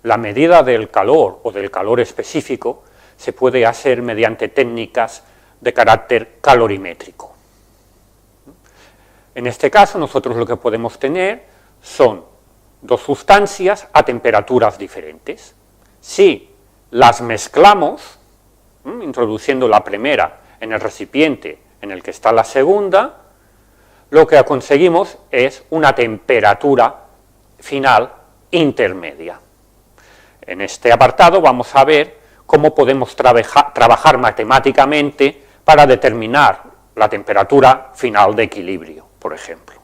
la medida del calor o del calor específico se puede hacer mediante técnicas de carácter calorimétrico. En este caso, nosotros lo que podemos tener son dos sustancias a temperaturas diferentes. Si las mezclamos, introduciendo la primera en el recipiente en el que está la segunda, lo que conseguimos es una temperatura final intermedia. En este apartado vamos a ver cómo podemos trabajar matemáticamente para determinar la temperatura final de equilibrio, por ejemplo.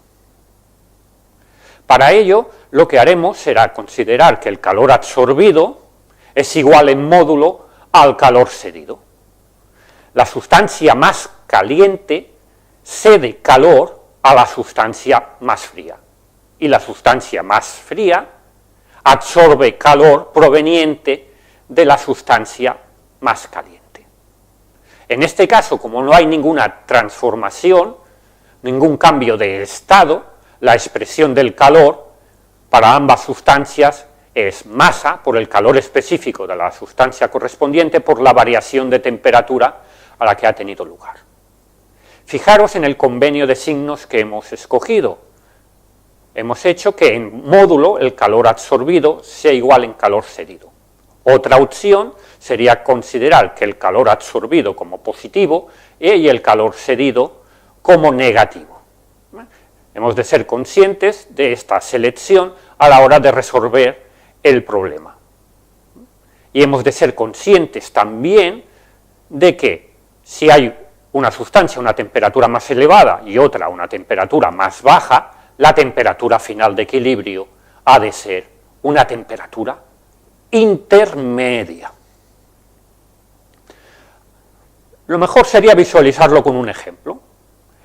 Para ello, lo que haremos será considerar que el calor absorbido es igual en módulo al calor cedido. La sustancia más caliente cede calor a la sustancia más fría, y la sustancia más fría absorbe calor proveniente de la sustancia más caliente. En este caso, como no hay ninguna transformación, ningún cambio de estado, la expresión del calor para ambas sustancias es masa por el calor específico de la sustancia correspondiente por la variación de temperatura a la que ha tenido lugar. Fijaros en el convenio de signos que hemos escogido. Hemos hecho que en módulo el calor absorbido sea igual en calor cedido. Otra opción sería considerar que el calor absorbido como positivo y el calor cedido como negativo. Hemos de ser conscientes de esta selección a la hora de resolver el problema. Y hemos de ser conscientes también de que si hay una sustancia a una temperatura más elevada y otra a una temperatura más baja, la temperatura final de equilibrio ha de ser una temperatura intermedia. Lo mejor sería visualizarlo con un ejemplo.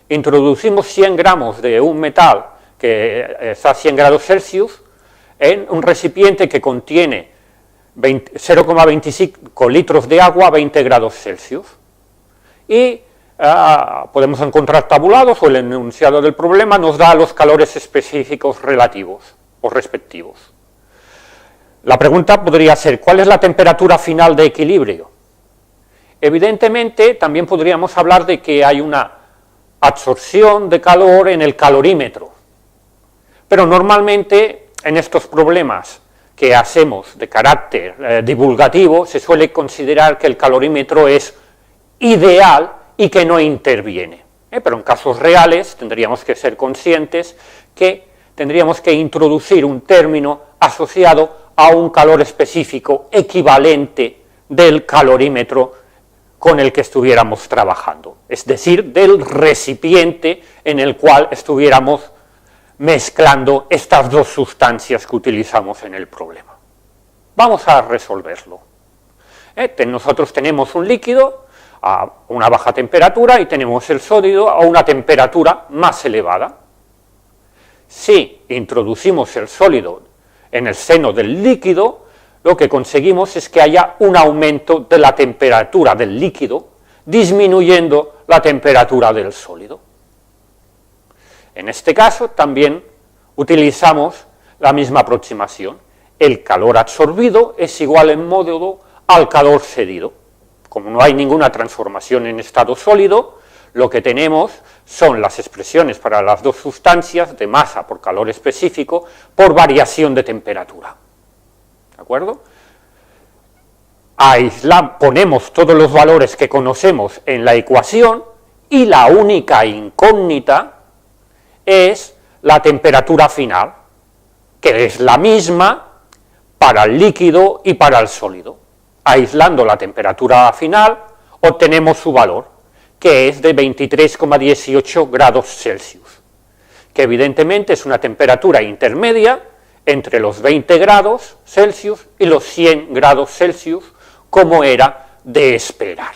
Introducimos 100 gramos de un metal que está a 100 grados Celsius en un recipiente que contiene 0,25 litros de agua a 20 grados Celsius. Y podemos encontrar tabulados o el enunciado del problema nos da los calores específicos relativos o respectivos. La pregunta podría ser, ¿cuál es la temperatura final de equilibrio? Evidentemente, también podríamos hablar de que hay una absorción de calor en el calorímetro, pero normalmente en estos problemas que hacemos de carácter divulgativo se suele considerar que el calorímetro es ideal y que no interviene, pero en casos reales tendríamos que ser conscientes que tendríamos que introducir un término asociado a un calor específico equivalente del calorímetro con el que estuviéramos trabajando, es decir, del recipiente en el cual estuviéramos mezclando estas dos sustancias que utilizamos en el problema. Vamos a resolverlo. Nosotros tenemos un líquido a una baja temperatura y tenemos el sólido a una temperatura más elevada. Si introducimos el sólido en el seno del líquido, lo que conseguimos es que haya un aumento de la temperatura del líquido, disminuyendo la temperatura del sólido. En este caso también utilizamos la misma aproximación. El calor absorbido es igual en módulo al calor cedido. Como no hay ninguna transformación en estado sólido, lo que tenemos son las expresiones para las dos sustancias de masa por calor específico por variación de temperatura. ¿De acuerdo? Ponemos todos los valores que conocemos en la ecuación y la única incógnita es la temperatura final, que es la misma para el líquido y para el sólido. Aislando la temperatura final, obtenemos su valor, que es de 23,18 grados Celsius, que evidentemente es una temperatura intermedia entre los 20 grados Celsius y los 100 grados Celsius, como era de esperar.